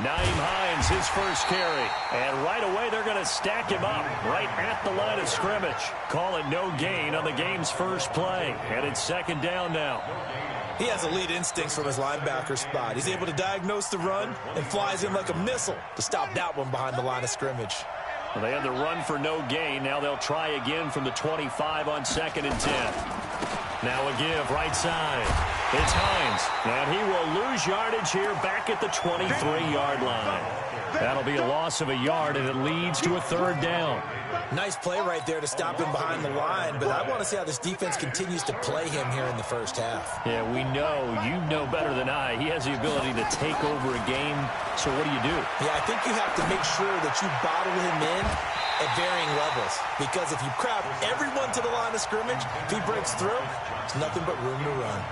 Naeem Hines, his first carry. And right away, they're going to stack him up right at the line of scrimmage. Call it no gain on the game's first play. And it's second down now. He has elite instincts from his linebacker spot. He's able to diagnose the run and flies in like a missile to stop that one behind the line of scrimmage. Well, they had the run for no gain. Now they'll try again from the 25 on 2nd and 10. Now a give right side. It's Hines, and he will lose yardage here back at the 23-yard line. That'll be a loss of a yard, and it leads to a third down. Nice play right there to stop him behind the line, but I want to see how this defense continues to play him here in the first half. Yeah, we know. You know better than I. He has the ability to take over a game, so what do you do? Yeah, I think you have to make sure that you bottle him in at varying levels, because if you crowd everyone to the line of scrimmage, if he breaks through, there's nothing but room to run.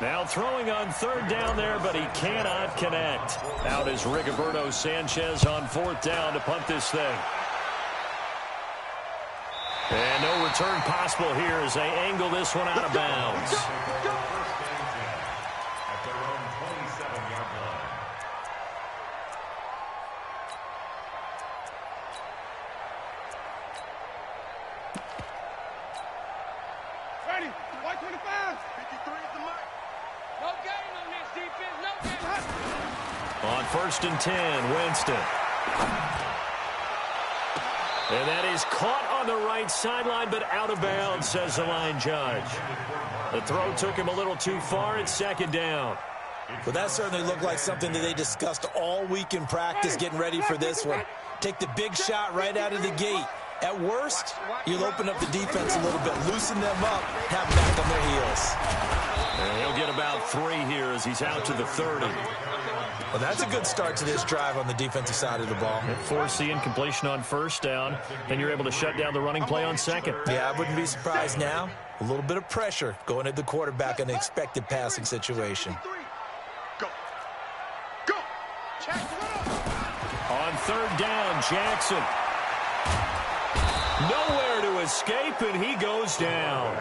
Now throwing on third down there, but he cannot connect. Out is Rigoberto Sanchez on 4th down to punt this thing. And no return possible here as they angle this one out of bounds. Ready, white 25. 53 is the mark. No gain on this defense, no gain. On 1st and 10, Winston. And that is caught on the right sideline, but out of bounds, says the line judge. The throw took him a little too far. It's 2nd down. Well, that certainly looked like something that they discussed all week in practice getting ready for this one. Take the big shot right out of the gate. At worst, you'll open up the defense a little bit, loosen them up, have them back on their heels. And he'll get about 3 here as he's out to the 30. Well, that's a good start to this drive on the defensive side of the ball. Force the incompletion on 1st down, and you're able to shut down the running play on 2nd. Yeah, I wouldn't be surprised now. A little bit of pressure going at the quarterback in an expected passing situation. Go. Go. On 3rd down, Jackson. Nowhere to escape, and he goes down.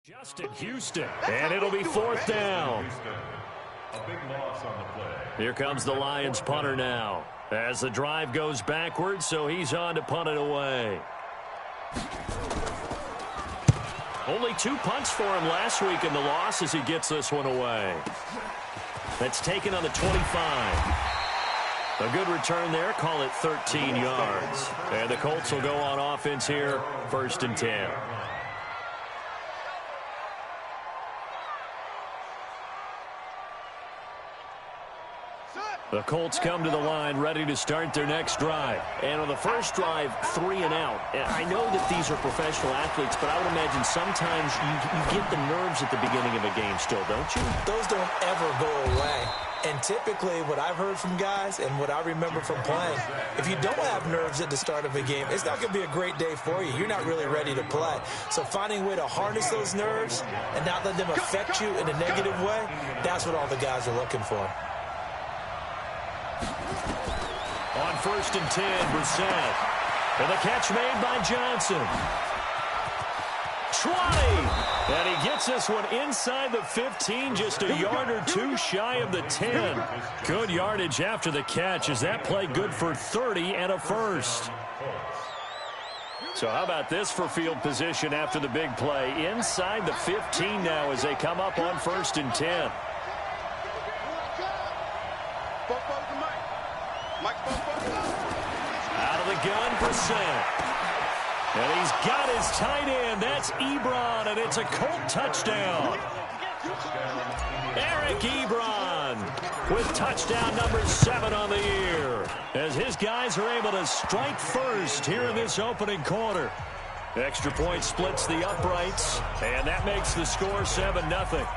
Justin Houston, and it'll be 4th down. A big loss on the play. Here comes the Lions punter now as the drive goes backwards, so he's on to punt it away. Only 2 punts for him last week in the loss as he gets this one away. That's taken on the 25. A good return there, call it 13 yards. And the Colts will go on offense here, 1st and 10. The Colts come to the line ready to start their next drive. And on the first drive, 3 and out. And I know that these are professional athletes, but I would imagine sometimes you get the nerves at the beginning of a game still, don't you? Those don't ever go away. And typically what I've heard from guys and what I remember from playing, if you don't have nerves at the start of a game, it's not going to be a great day for you. You're not really ready to play. So finding a way to harness those nerves and not let them affect you in a negative way, that's what all the guys are looking for. On 1st and 10, Brissett. And the catch made by Johnson. 20. And he gets this one inside the 15, just a yard or 2 shy of the 10. Good yardage after the catch as that play good for 30 and a first. So how about this for field position after the big play? Inside the 15 now as they come up on 1st and 10. Out of the gun, Brissett. And he's got his tight end. That's Ebron, and it's a Colt touchdown. Eric Ebron. run with touchdown number 7 on the year, as his guys are able to strike first here in this opening quarter. Extra point splits the uprights, and that makes the score 7-0.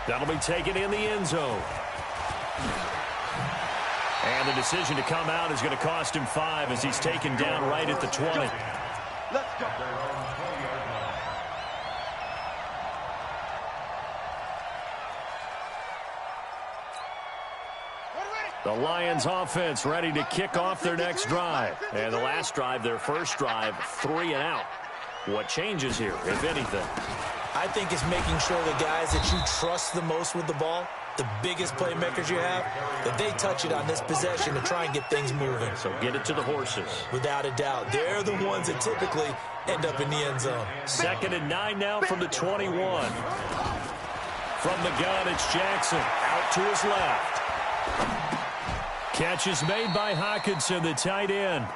That'll be taken in the end zone. And the decision to come out is going to cost him 5 as he's taken down right at the 20. Let's go. The Lions offense ready to kick off their next drive. And the last drive, their first drive, 3 and out. What changes here, if anything? I think it's making sure the guys that you trust the most with the ball, the biggest playmakers you have, that they touch it on this possession to try and get things moving. So get it to the horses. Without a doubt. They're the ones that typically end up in the end zone. 2nd and 9 now from the 21. From the gun, it's Jackson. Out to his left. Catch is made by Hockenson, the tight end.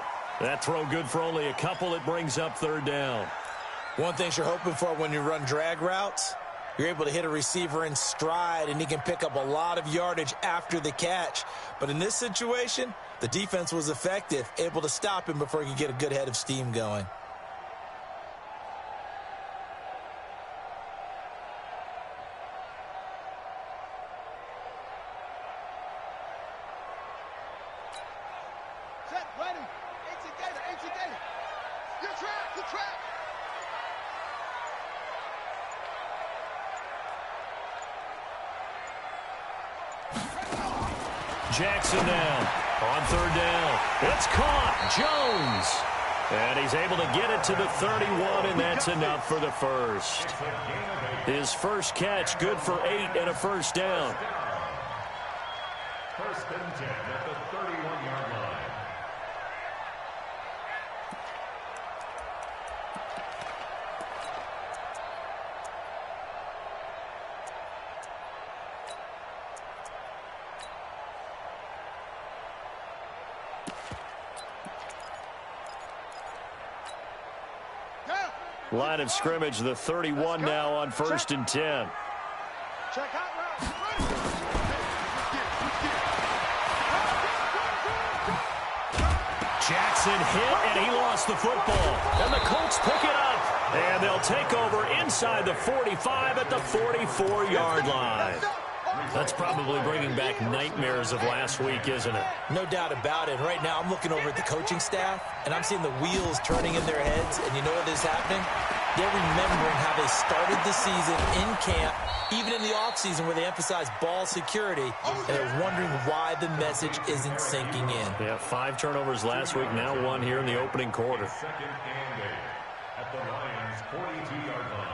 That throw good for only a couple. It brings up 3rd down. One thing you're hoping for when you run drag routes, you're able to hit a receiver in stride, and he can pick up a lot of yardage after the catch. But in this situation, the defense was effective, able to stop him before he could get a good head of steam going. Set, ready. Gator. Good track. Jackson now on 3rd down. It's caught. Jones. And he's able to get it to the 31, and that's enough for the first. His first catch, good for 8 and a first down. 1st and 10 at the 31-yard line. Line of scrimmage, the 31 now on 1st and 10. Check out route. Jackson hit, and he lost the football. And the Colts pick it up. And they'll take over inside the 45 at the 44-yard line. That's probably bringing back nightmares of last week, isn't it? No doubt about it. Right now, I'm looking over at the coaching staff, and I'm seeing the wheels turning in their heads. And you know what is happening? They're remembering how they started the season in camp, even in the offseason where they emphasized ball security, and they're wondering why the message isn't sinking in. Yeah, 5 turnovers last week, now 1 here in the opening quarter. 2nd and 8 at the Lions' 42-yard line.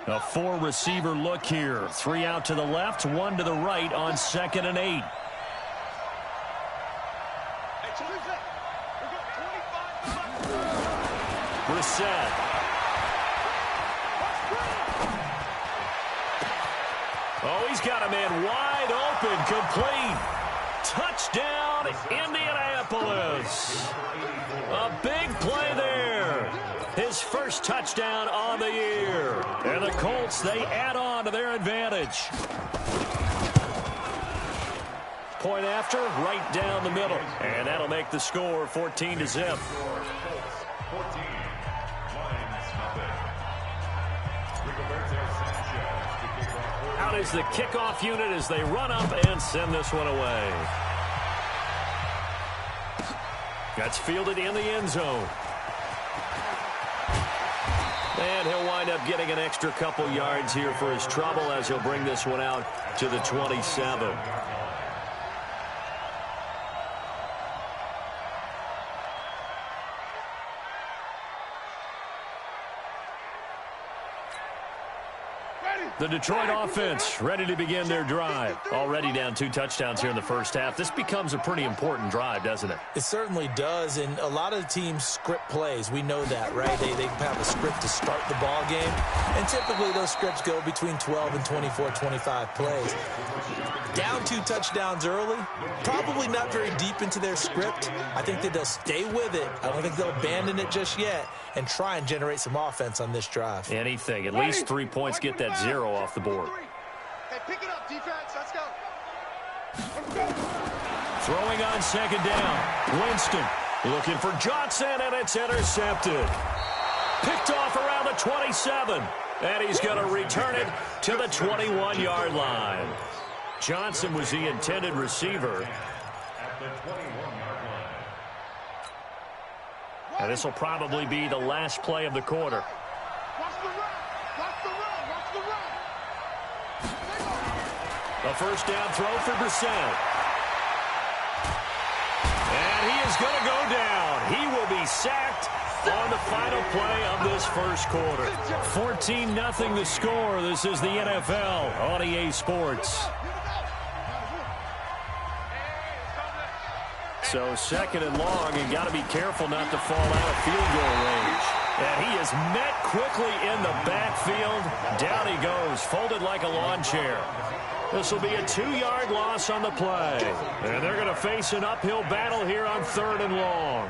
A 4-receiver look here. 3 out to the left, 1 to the right on 2nd and 8. Brissett. Oh, he's got a man wide open, complete. Touchdown, Indianapolis. A big play there. His first touchdown on the year. And the Colts, they add on to their advantage. Point after, right down the middle. And that'll make the score 14-0. 14. Out is the kickoff unit as they run up and send this one away. That's fielded in the end zone. And he'll wind up getting an extra couple yards here for his trouble as he'll bring this one out to the 27. The Detroit offense ready to begin their drive. Already down 2 touchdowns here in the first half. This becomes a pretty important drive, doesn't it? It certainly does, and a lot of the teams script plays. We know that, right? They have a script to start the ball game, and typically those scripts go between 12 and 24, 25 plays. Down 2 touchdowns early, probably not very deep into their script. I think that they'll stay with it. I don't think they'll abandon it just yet and try and generate some offense on this drive. Anything. At least 3 points, get that 0 off the board. Hey, pick it up, defense. Let's go. Throwing on second down. Winston looking for Johnson, and it's intercepted. Picked off around the 27. And he's going to return it to the 21-yard line. Johnson was the intended receiver. At the 21-yard line. And this will probably be the last play of the quarter. Watch the run. Watch the run. Watch the run. A first down throw for Brissett. And he is going to go down. He will be sacked on the final play of this first quarter. 14-0 the score. This is the NFL on EA Sports. So second and long, and got to be careful not to fall out of field goal range. And he is met quickly in the backfield. Down he goes, folded like a lawn chair. This will be a 2-yard loss on the play. And they're going to face an uphill battle here on 3rd and long.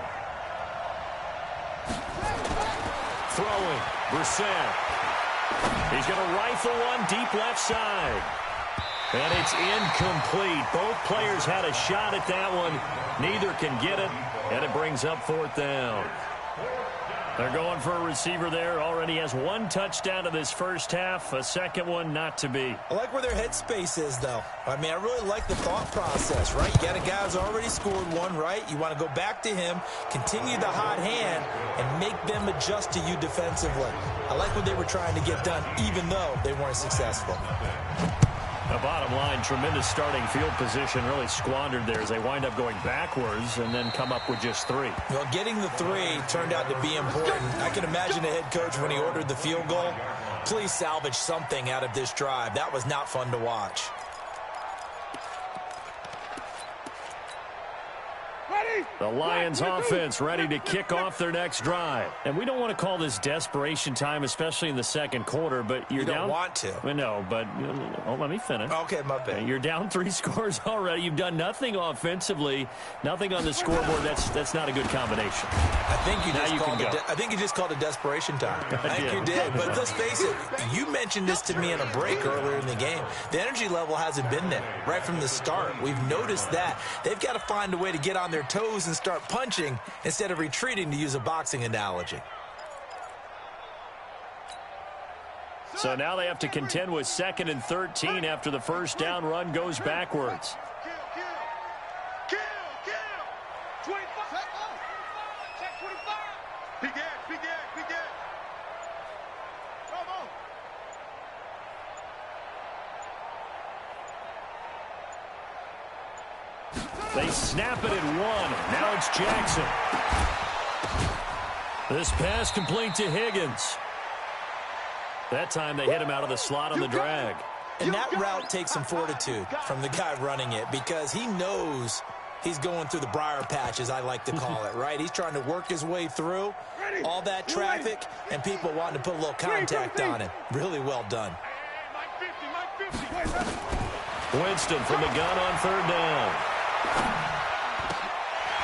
Throwing, Brissett. He's going to rifle one deep left side. And it's incomplete. Both players had a shot at that one. Neither can get it, and it brings up 4th down. They're going for a receiver there. Already has 1 touchdown in this first half. A second one not to be. I like where their headspace is, though. I mean, I really like the thought process, right? You got a guy who's already scored 1, right? You want to go back to him, continue the hot hand, and make them adjust to you defensively. I like what they were trying to get done, even though they weren't successful. The bottom line, tremendous starting field position, really squandered there as they wind up going backwards and then come up with just 3. Well, getting the 3 turned out to be important. I can imagine the head coach when he ordered the field goal. Please salvage something out of this drive. That was not fun to watch. The Lions offense ready to kick off their next drive. And we don't want to call this desperation time, especially in the second quarter, but you're down. You don't want to. No, but let me finish. Okay, my bad. You're down 3 scores already. You've done nothing offensively, nothing on the scoreboard. That's not a good combination. I think you just called it desperation time. I think you did. But let's face it, you mentioned this to me in a break earlier in the game. The energy level hasn't been there right from the start. We've noticed that. They've got to find a way to get on their toes and start punching instead of retreating, to use a boxing analogy. So now they have to contend with 2nd and 13 after the first down run goes backwards. Kill. 25. Check 25. Big Ed. Come on. They snap it at 1. Now it's Jackson. This pass complete to Higgins. That time they hit him out of the slot on the drag. And that route takes some fortitude from the guy running it, because he knows he's going through the briar patch, as I like to call it, right? He's trying to work his way through all that traffic and people wanting to put a little contact on him. Really well done. Winston from the gun on 3rd down.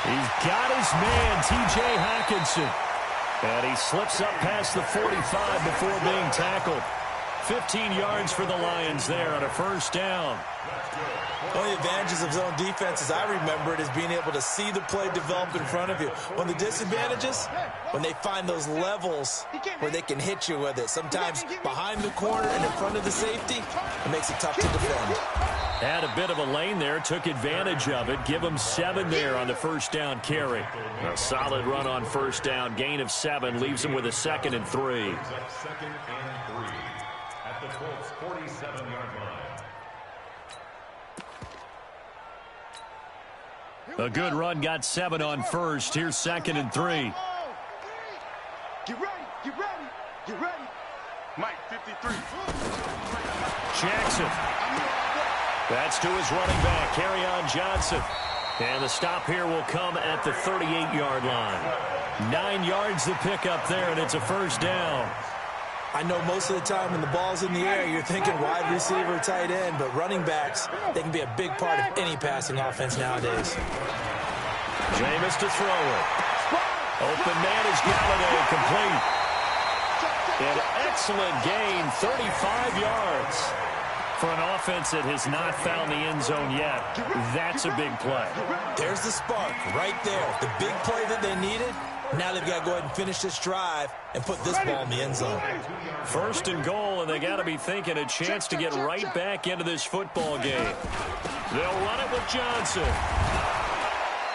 He's got his man, T.J. Hockenson. And he slips up past the 45 before being tackled. 15 yards for the Lions there on a first down. One of the advantages of zone defense, as I remember it, is being able to see the play develop in front of you. One of the disadvantages, when they find those levels where they can hit you with it. Sometimes behind the corner and in front of the safety, it makes it tough to defend. Had a bit of a lane there, took advantage of it. Give them 7 there on the first down carry. A solid run on first down. Gain of 7 leaves them with a 2nd and 3. 2nd and 3 at the Colts' 47-yard line. A good run, got 7 on first. Here's 2nd and 3. Get ready. Mike, 53. Jackson. That's to his running back, Kerryon Johnson. And the stop here will come at the 38-yard line. 9 yards to pick up there, and it's a first down. I know most of the time when the ball's in the air, you're thinking wide receiver, tight end, but running backs, they can be a big part of any passing offense nowadays. Jameis to throw it. Open man is Galladay, complete. An excellent gain, 35 yards. For an offense that has not found the end zone yet, that's a big play. There's the spark right there. The big play that they needed. Now they've got to go ahead and finish this drive and put this ball in the end zone. First and goal, and they got to be thinking a chance to get right back into this football game. They'll run it with Johnson.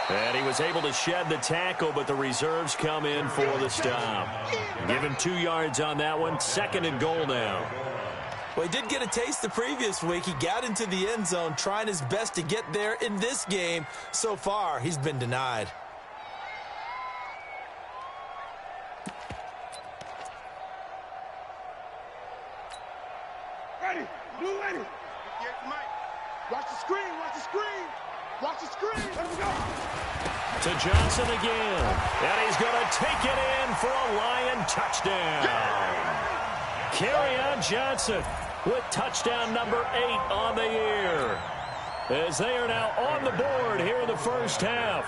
And he was able to shed the tackle, but the reserves come in for the stop. Give him 2 yards on that one. Second and goal now. Well, he did get a taste the previous week. He got into the end zone, trying his best to get there in this game. So far, he's been denied. Ready. Blue ready. Watch the screen. Watch the screen. Watch the screen. Let him go. To Johnson again. And he's going to take it in for a Lion touchdown. Kerryon Johnson with touchdown number 8 on the year. As they are now on the board here in the first half.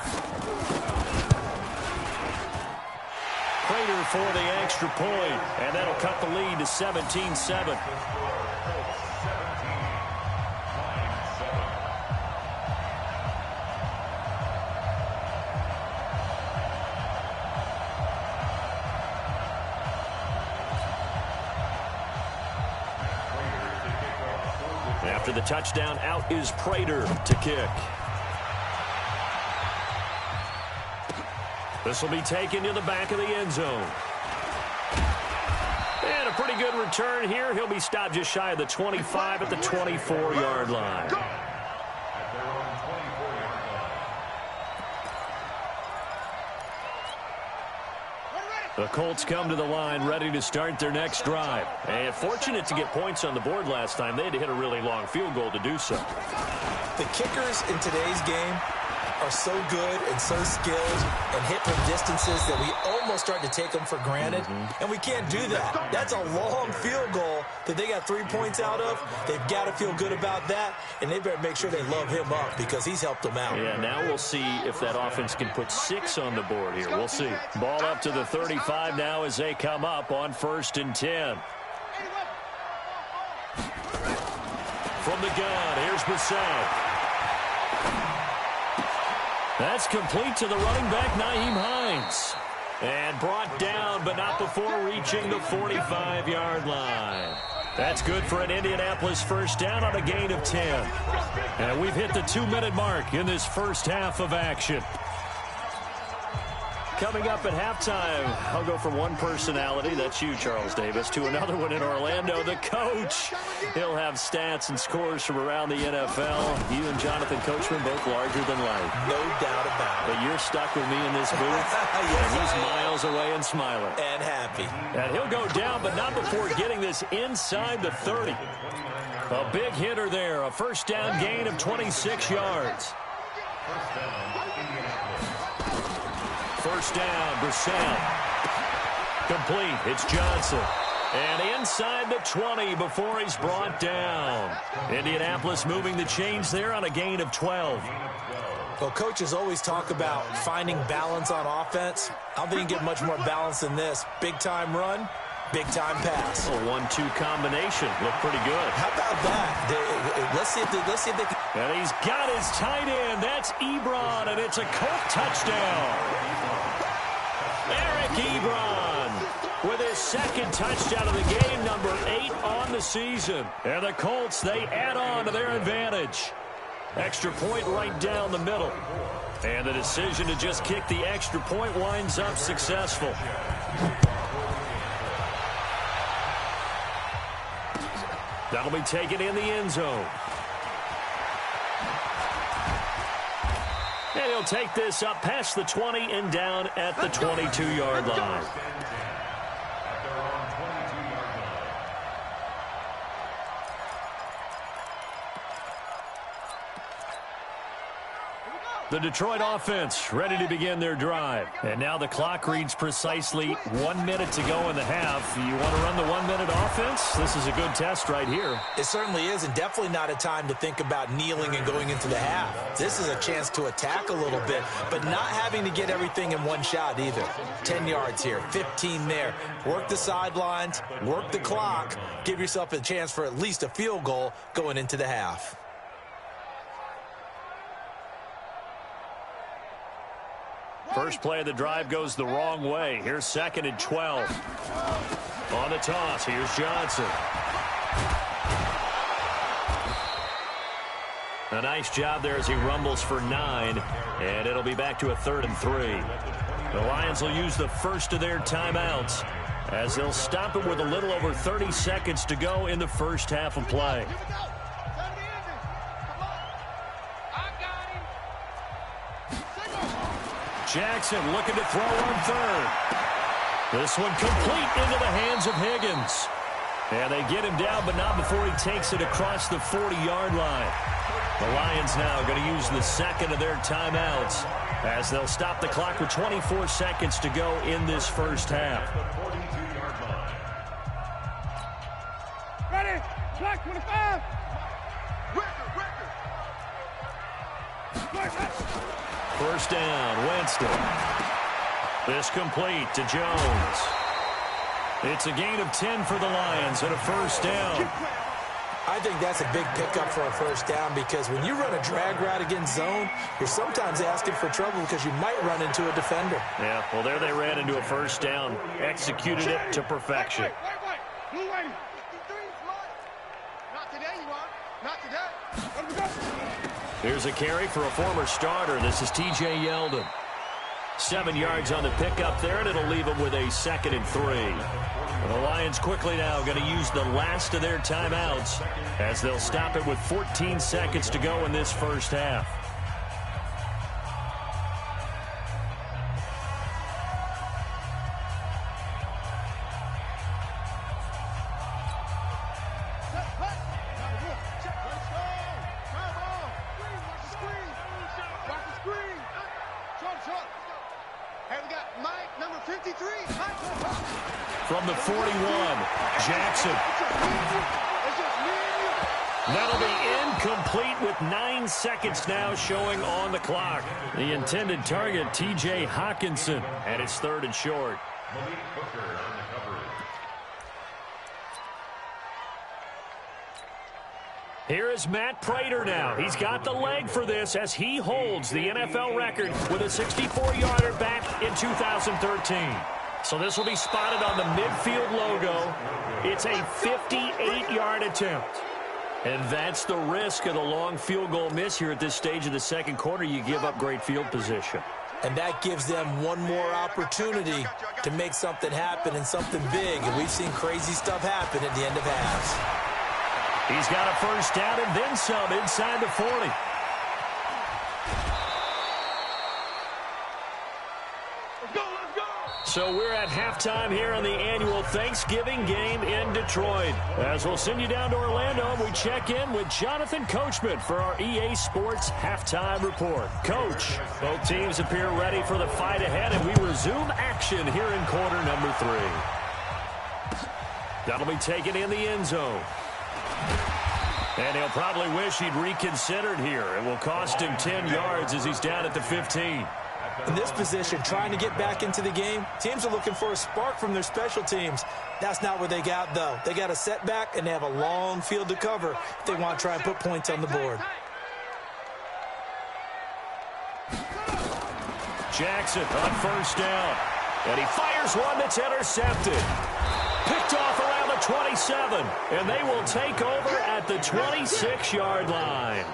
Prater for the extra point, and that'll cut the lead to 17-7. After the touchdown, out is Prater to kick. This will be taken to the back of the end zone. And a pretty good return here. He'll be stopped just shy of the 25 at the 24-yard line. The Colts come to the line ready to start their next drive. And fortunate to get points on the board last time. They had to hit a really long field goal to do so. The kickers in today's game are so good and so skilled and hit from distances that we almost start to take them for granted. And we can't do that. That's a long field goal that they got 3 points out of. They've got to feel good about that, and they better make sure they love him up because he's helped them out. Yeah, now we'll see if that offense can put 6 on the board here. We'll see. Ball up to the 35 now as they come up on 1st and 10. From the gun, here's Bissett. That's complete to the running back, Nyheim Hines. And brought down, but not before reaching the 45-yard line. That's good for an Indianapolis first down on a gain of 10. And we've hit the 2-minute mark in this first half of action. Coming up at halftime, I'll go from one personality, that's you, Charles Davis, to another one in Orlando, the coach. He'll have stats and scores from around the NFL. You and Jonathan Coachman, both larger than life. No doubt about it. But you're stuck with me in this booth, yes, and he's miles away and smiling. And happy. And he'll go down, but not before getting this inside the 30. A big hitter there, a first down gain of 26 yards. First down, Brissett. Complete. It's Johnson. And inside the 20 before he's brought down. Indianapolis moving the chains there on a gain of 12. Well, coaches always talk about finding balance on offense. I don't think you can get much more balance than this. Big-time run, big-time pass. A 1-2 combination. Looked pretty good. How about that? Let's see if they can. And he's got his tight end. That's Ebron, and it's a Colt touchdown. Eric Ebron with his second touchdown of the game, number 8 on the season. And the Colts, they add on to their advantage. Extra point right down the middle. And the decision to just kick the extra point winds up successful. That'll be taken in the end zone. And he'll take this up past the 20 and down at the 22-yard line. The Detroit offense ready to begin their drive. And now the clock reads precisely 1 minute to go in the half. You want to run the 1 minute offense? This is a good test right here. It certainly is, and definitely not a time to think about kneeling and going into the half. This is a chance to attack a little bit, but not having to get everything in one shot either. 10 yards here, 15 there. Work the sidelines, work the clock, give yourself a chance for at least a field goal going into the half. First play of the drive goes the wrong way. Here's 2nd and 12. On the toss, here's Johnson. A nice job there as he rumbles for 9, and it'll be back to a 3rd and 3. The Lions will use the first of their timeouts as they'll stop it with a little over 30 seconds to go in the first half of play. Jackson looking to throw on 3rd. This one complete into the hands of Higgins. And they get him down, but not before he takes it across the 40-yard line. The Lions now going to use the second of their timeouts as they'll stop the clock with 24 seconds to go in this first half. Ready? Clock 25. First down, Winston. This complete to Jones. It's a gain of 10 for the Lions and a first down. I think that's a big pickup for a first down because when you run a drag route against zone, you're sometimes asking for trouble because you might run into a defender. Yeah, well, there they ran into a first down, executed it to perfection. Wait. Blue lady. Not today, you are. Not today. Let me go. Here's a carry for a former starter. This is T.J. Yeldon. 7 yards on the pickup there, and it'll leave him with a 2nd and 3. The Lions quickly now going to use the last of their timeouts as they'll stop it with 14 seconds to go in this first half. From the 41, Jackson. That'll be incomplete with 9 seconds now showing on the clock. The intended target, T.J. Hawkinson, and it's 3rd and short. Here is Matt Prater now. He's got the leg for this as he holds the NFL record with a 64-yarder back in 2013. So this will be spotted on the midfield logo. It's a 58-yard attempt. And that's the risk of the long field goal miss here at this stage of the second quarter. You give up great field position. And that gives them one more opportunity to make something happen and something big. And we've seen crazy stuff happen at the end of halves. He's got a first down and then some inside the 40. So we're at halftime here on the annual Thanksgiving game in Detroit. As we'll send you down to Orlando, we check in with Jonathan Coachman for our EA Sports Halftime Report. Coach, both teams appear ready for the fight ahead, and we resume action here in quarter number 3. That'll be taken in the end zone. And he'll probably wish he'd reconsidered here. It will cost him 10 yards as he's down at the 15. In this position, trying to get back into the game, teams are looking for a spark from their special teams. That's not what they got, though. They got a setback, and they have a long field to cover if they want to try and put points on the board. Jackson on first down. And he fires one that's intercepted. Picked off around the 27. And they will take over at the 26-yard line.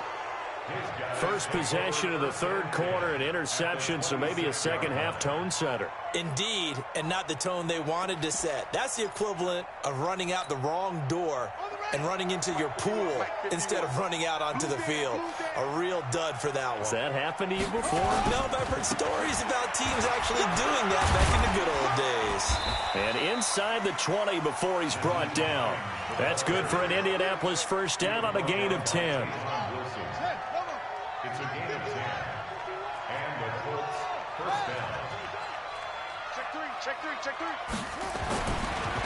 First possession of the third quarter, an interception, so maybe a second-half tone setter. Indeed, and not the tone they wanted to set. That's the equivalent of running out the wrong door and running into your pool instead of running out onto the field. A real dud for that one. Has that happened to you before? No, but I've heard stories about teams actually doing that back in the good old days. And inside the 20 before he's brought down. That's good for an Indianapolis first down on a gain of 10. It's a gain of 10. And the Colts first down. Check three.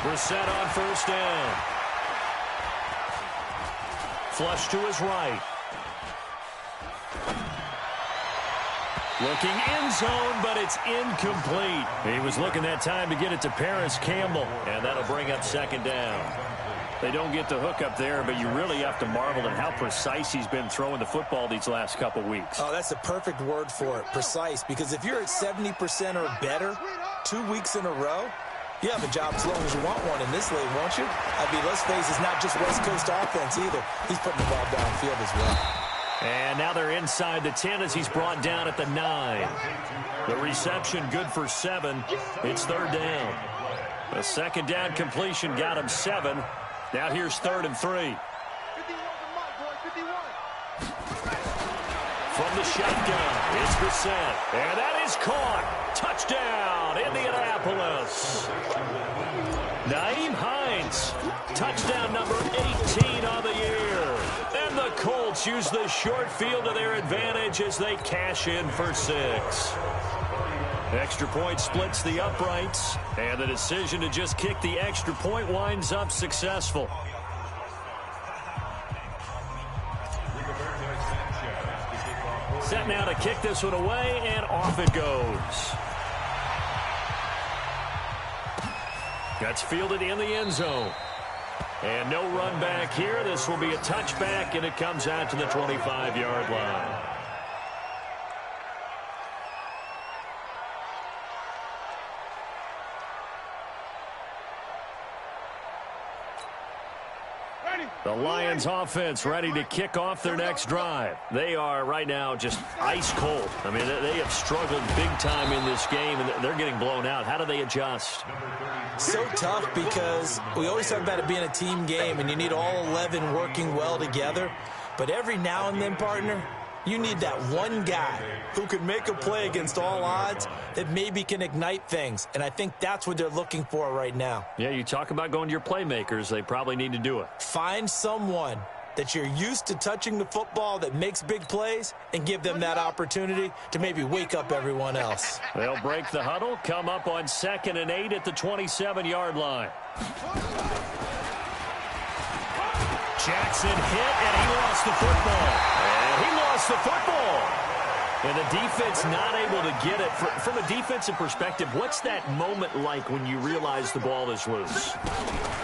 Brissett on first down. Flush to his right. Looking end zone, but it's incomplete. He was looking that time to get it to Paris Campbell, and that'll bring up second down. They don't get the hook up there, but you really have to marvel at how precise he's been throwing the football these last couple weeks. Oh, that's the perfect word for it, precise, because if you're at 70% or better 2 weeks in a row, you have a job as long as you want one in this league, won't you? I mean, let's face it, it's not just West Coast offense either. He's putting the ball downfield as well. And now they're inside the 10 as he's brought down at the 9. The reception good for 7. It's third down. A second down completion got him 7. Now here's 3rd and 3. From the shotgun, it's Brissett. And that is caught. Touchdown, Indianapolis. Nyheim Hines, touchdown number 18 on the year. And the Colts use the short field to their advantage as they cash in for 6. Extra point splits the uprights, and the decision to just kick the extra point winds up successful. Set now to kick this one away, and off it goes. That's fielded in the end zone. And no run back here. This will be a touchback, and it comes out to the 25-yard line. The Lions offense ready to kick off their next drive. They are right now just ice cold. I mean, they have struggled big time in this game, and they're getting blown out. How do they adjust? So tough because we always talk about it being a team game, and you need all 11 working well together. But every now and then, partner, you need that one guy who can make a play against all odds that maybe can ignite things. And I think that's what they're looking for right now. Yeah, you talk about going to your playmakers. They probably need to do it. Find someone that you're used to touching the football that makes big plays and give them that opportunity to maybe wake up everyone else. They'll break the huddle, come up on 2nd and 8 at the 27-yard line. Jackson hit, and he lost the football. And he lost the football. And the defense not able to get it. From a defensive perspective, what's that moment like when you realize the ball is loose?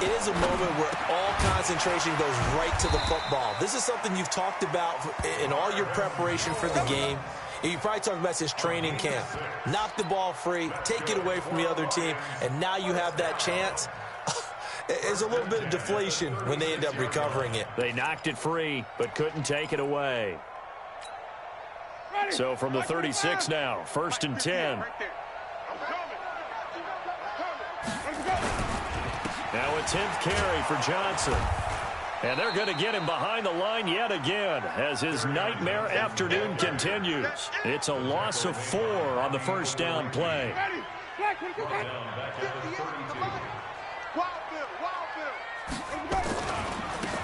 It is a moment where all concentration goes right to the football. This is something you've talked about in all your preparation for the game. You probably talked about since training camp. Knock the ball free, take it away from the other team, and now you have that chance. There's a little bit of deflation when they end up recovering it. They knocked it free, but couldn't take it away. So from the 36 now, 1st and 10. Now a 10th carry for Johnson. And they're going to get him behind the line yet again as his nightmare afternoon continues. It's a loss of 4 on the first down play.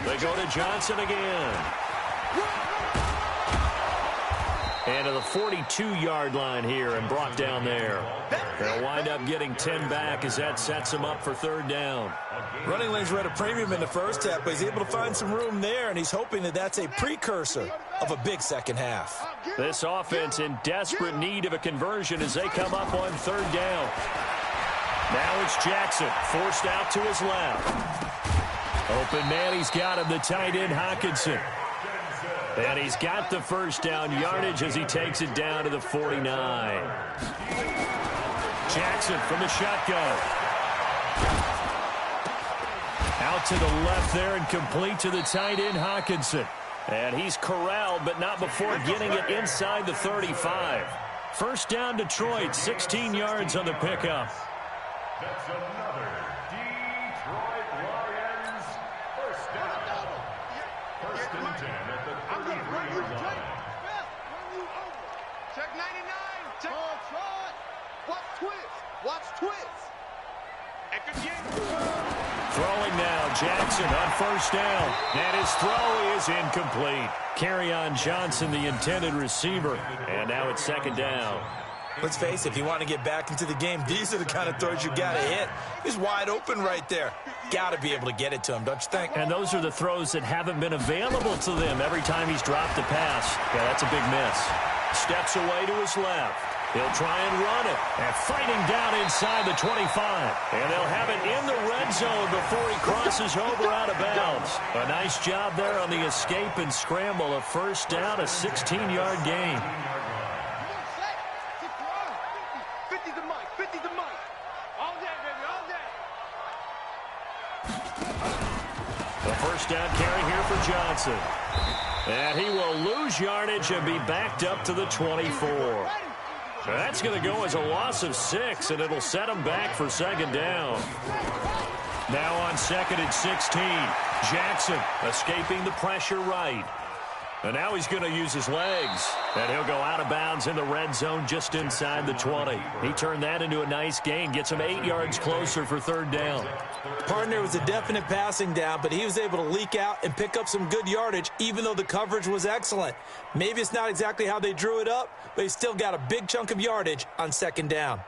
They go to Johnson again. And to the 42-yard line here and brought down there. They'll wind up getting 10 back as that sets them up for 3rd down. Running lanes were at a premium in the first half, but he's able to find some room there, and he's hoping that that's a precursor of a big second half. This offense in desperate need of a conversion as they come up on 3rd down. Now it's Jackson, forced out to his left. Open man, he's got him, the tight end, Hockenson. And he's got the first down yardage as he takes it down to the 49. Jackson from the shotgun. Out to the left there and complete to the tight end, Hockenson. And he's corralled, but not before getting it inside the 35. First down, Detroit, 16 yards on the pickup. That's another Detroit Lions first down. 1st and 10 at the 33-yard line. Check 99. Check. Watch twist. Watch twist. Throwing now, Jackson on first down. And his throw is incomplete. Kerryon Johnson, the intended receiver. And now it's second down. Let's face it, if you want to get back into the game, these are the kind of throws you got to hit. He's wide open right there. Got to be able to get it to him, don't you think? And those are the throws that haven't been available to them every time he's dropped a pass. Yeah, that's a big miss. Steps away to his left. He'll try and run it. And fighting down inside the 25. And they'll have it in the red zone before he crosses over out of bounds. A nice job there on the escape and scramble. A first down, a 16-yard gain. 50 to Mike, 50 to Mike. All day, baby, all day. The first down carry here for Johnson. And he will lose yardage and be backed up to the 24. That's going to go as a loss of 6, and it'll set him back for second down. Now on second and 16, Jackson escaping the pressure right. And now he's going to use his legs. And he'll go out of bounds in the red zone just inside the 20. He turned that into a nice gain, gets him 8 yards closer for third down. Partner was a definite passing down, but he was able to leak out and pick up some good yardage, even though the coverage was excellent. Maybe it's not exactly how they drew it up, but he still got a big chunk of yardage on second down.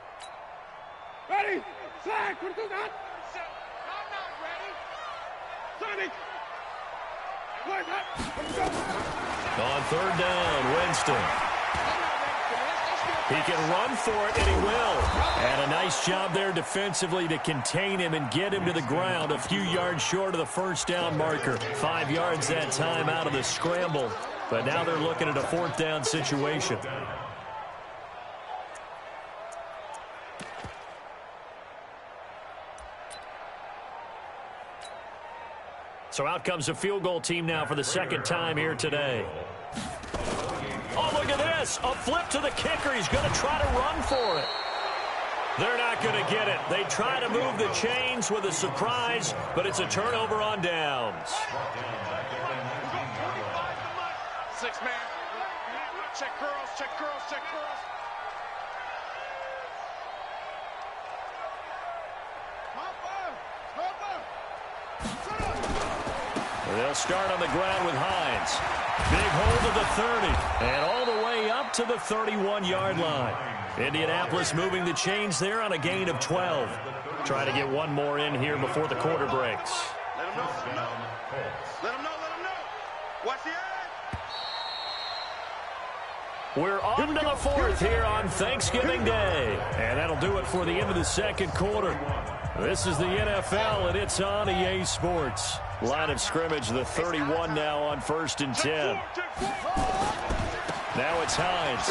Ready? Flag, what is that? I'm not ready. Sonic. Where's that? On third down, Winston. He can run for it, and he will. And a nice job there defensively to contain him and get him to the ground a few yards short of the first down marker. 5 yards that time out of the scramble. But now they're looking at a fourth down situation. So out comes a field goal team now for the second time here today. Oh, look at this. A flip to the kicker. He's going to try to run for it. They're not going to get it. They try to move the chains with a surprise, but it's a turnover on downs. 6 man. Check curls, check curls, check curls. They'll start on the ground with Hines. Big hold of the 30. And all the way up to the 31-yard line. Indianapolis moving the chains there on a gain of 12. Trying to get one more in here before the quarter breaks. Let him know, let him know. Let him know, let him know. Watch the edge. We're on to the fourth here on Thanksgiving Day. And that'll do it for the end of the second quarter. This is the NFL, and it's on EA Sports. Line of scrimmage, the 31 now on 1st and 10. Now it's Hines.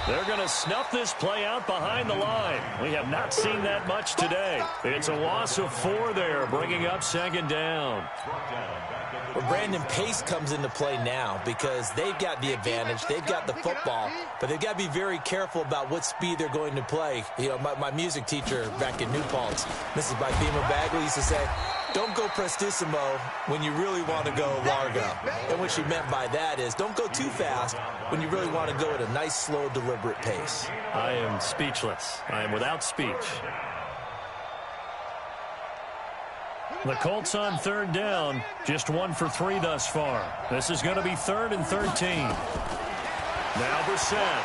They're going to snuff this play out behind the line. We have not seen that much today. It's a loss of 4 there, bringing up second down. Well, Brandon, pace comes into play now because they've got the advantage. They've got the football, but they've got to be very careful about what speed they're going to play. You know, my music teacher back in New Paltz, Mrs. Bifema Bagley, used to say, don't go prestissimo when you really want to go largo. And what she meant by that is don't go too fast when you really want to go at a nice, slow, deliberate pace. I am speechless. I am without speech. The Colts on third down, just 1 for 3 thus far. This is going to be 3rd and 13. Now Brissett.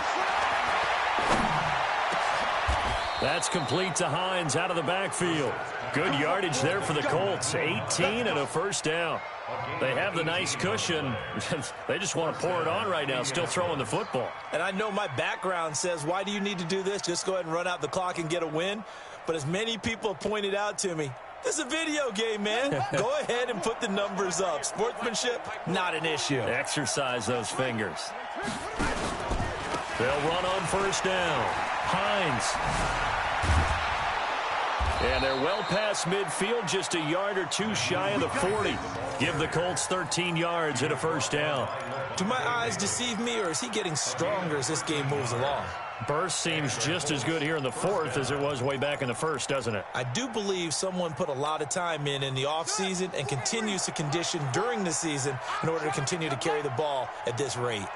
That's complete to Hines out of the backfield. Good yardage there for the Colts. 18 and a first down. They have the nice cushion. They just want to pour it on right now, still throwing the football. And I know my background says, why do you need to do this? Just go ahead and run out the clock and get a win. But as many people have pointed out to me, this is a video game, man. Go ahead and put the numbers up. Sportsmanship, not an issue. Exercise those fingers. They'll run on first down. Hines. And they're well past midfield, just a yard or 2 shy of the 40. Give the Colts 13 yards and a first down. Do my eyes deceive me, or is he getting stronger as this game moves along? Burst seems just as good here in the 4th as it was way back in the 1st, doesn't it? I do believe someone put a lot of time in the offseason and continues to condition during the season in order to continue to carry the ball at this rate.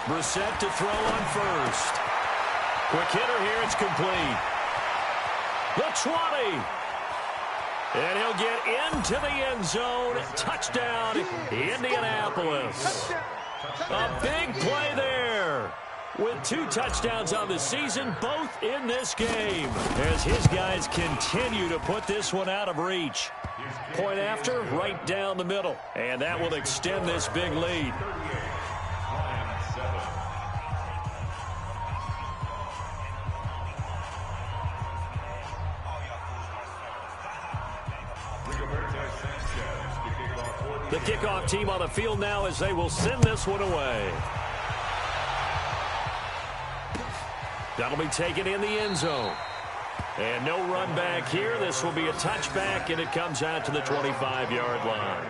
Brissett to throw on first. Quick hitter here, it's complete. The 20. And he'll get into the end zone. Touchdown, Indianapolis. A big play there. With 2 touchdowns on the season, both in this game, as his guys continue to put this one out of reach. Point after, right down the middle. And that will extend this big lead. The kickoff team on the field now as they will send this one away. That'll be taken in the end zone. And no run back here. This will be a touchback, and it comes out to the 25-yard line.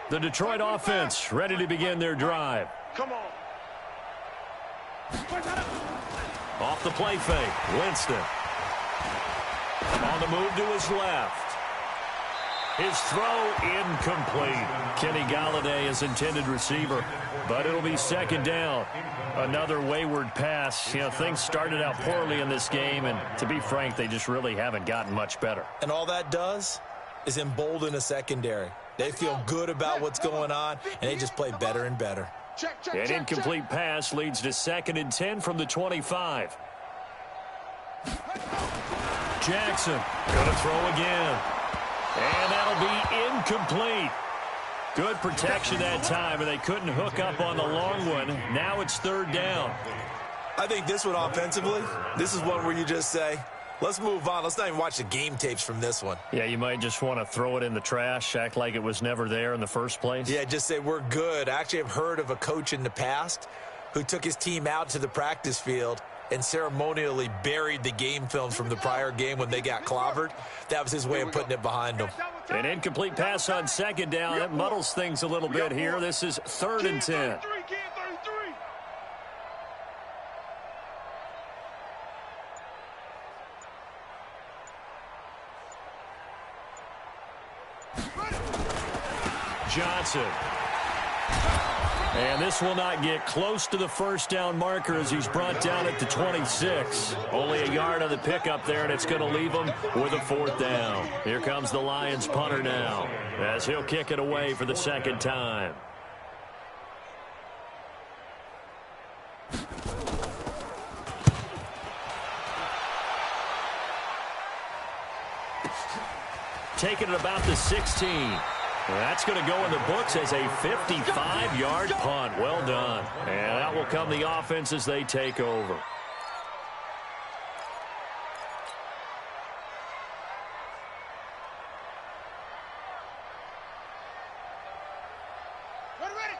The Detroit offense ready to begin their drive. Come on. Off the play fake, Winston. On the move to his left. His throw incomplete. Kenny Galladay is intended receiver, but it'll be second down. Another wayward pass. You know, things started out poorly in this game, and to be frank, they just really haven't gotten much better. And all that does is embolden a secondary. They feel good about what's going on, and they just play better and better. An incomplete pass leads to 2nd and 10 from the 25. Jackson going to throw again. And that'll be incomplete. Good protection that time, and they couldn't hook up on the long one. Now it's 3rd down. I think this one offensively, this is one where you just say, let's move on. Let's not even watch the game tapes from this one. Yeah, you might just want to throw it in the trash, act like it was never there in the first place. Yeah, just say we're good. I actually have heard of a coach in the past who took his team out to the practice field and ceremonially buried the game film from the prior game when they got clobbered. That was his way of putting it behind them. An incomplete pass on 2nd down. That muddles things a little bit here. This is 3rd and 10. Johnson. And this will not get close to the 1st down marker as he's brought down at the 26. Only a yard on the pickup there, and it's going to leave him with a 4th down. Here comes the Lions punter now as he'll kick it away for the 2nd time. Taking it about the 16. That's going to go in the books as a 55-yard punt. Well done. And that will come the offense as they take over.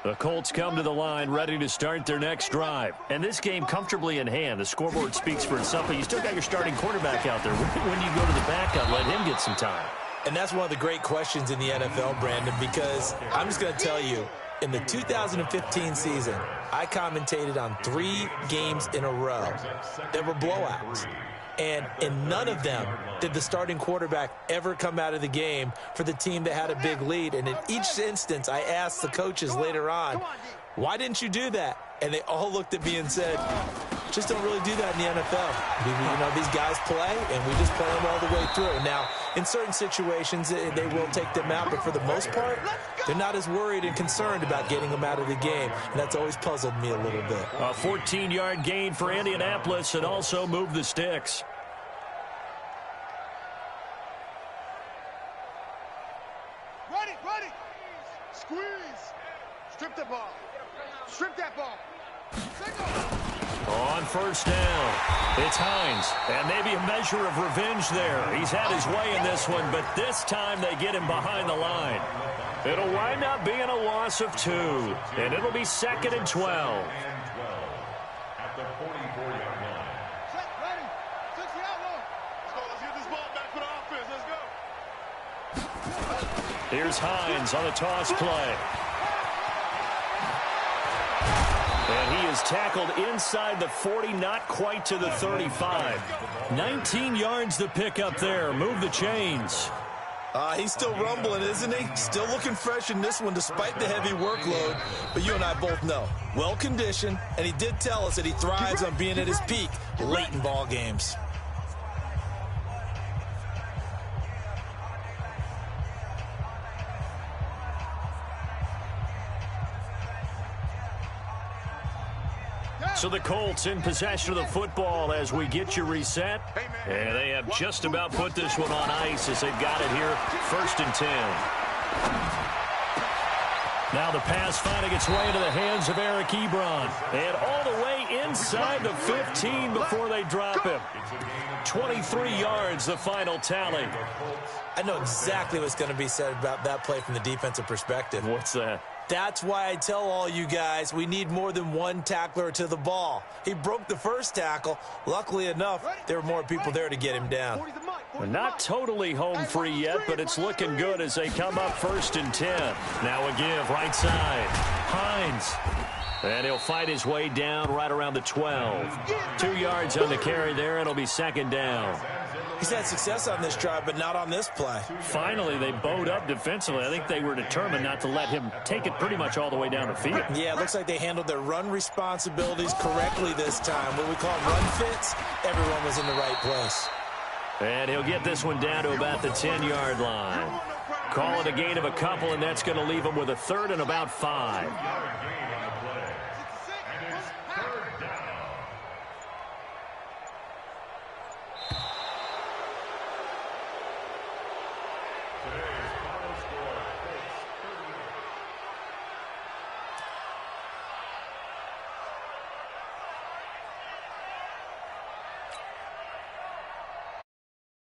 The Colts come to the line ready to start their next drive. And this game comfortably in hand. The scoreboard speaks for itself, but you still got your starting quarterback out there. When you go to the backup, let him get some time. And that's one of the great questions in the NFL, Brandon, because I'm just going to tell you, in the 2015 season, I commentated on 3 games in a row that were blowouts. And in none of them did the starting quarterback ever come out of the game for the team that had a big lead. And in each instance, I asked the coaches later on, why didn't you do that? And they all looked at me and said, just don't really do that in the NFL. You know, these guys play, and we just play them all the way through. Now, in certain situations, they will take them out, but for the most part, they're not as worried and concerned about getting them out of the game, and that's always puzzled me a little bit. A 14-yard gain for Indianapolis and also move the sticks. Ready. Squeeze. Strip the ball. Strip that ball. On 1st down, it's Hines, and maybe a measure of revenge there. He's had his way in this one, but this time they get him behind the line. It'll wind up being a loss of 2, and it'll be 2nd and 12. At the 44-yard line. Set, ready. 60 out low. Let's go. Let's get this ball back. Here's Hines on the toss play. And he is tackled inside the 40, not quite to the 35. 19 yards to pick up there. Move the chains. He's still rumbling, isn't he? Still looking fresh in this one despite the heavy workload. But you and I both know, well-conditioned, and he did tell us that he thrives on being at his peak late in ball games. So the Colts in possession of the football as we get you reset. And they have just about put this one on ice as they've got it here, 1st and 10. Now the pass finding its way into the hands of Eric Ebron. And all the way inside the 15 before they drop him. 23 yards, the final tally. I know exactly what's going to be said about that play from the defensive perspective. What's that? That's why I tell all you guys we need more than one tackler to the ball. He broke the first tackle. Luckily enough, there were more people there to get him down. We're not totally home free yet, but it's looking good as they come up 1st and 10. Now a give right side. Hines. And he'll fight his way down right around the 12. 2 yards on the carry there. It'll be 2nd down. He's had success on this drive, but not on this play. Finally, they bowed up defensively. I think they were determined not to let him take it pretty much all the way down the field. Yeah, it looks like they handled their run responsibilities correctly this time. What we call run fits, everyone was in the right place. And he'll get this one down to about the 10-yard line. Call it a gain of a couple, and that's going to leave him with a 3rd and about 5.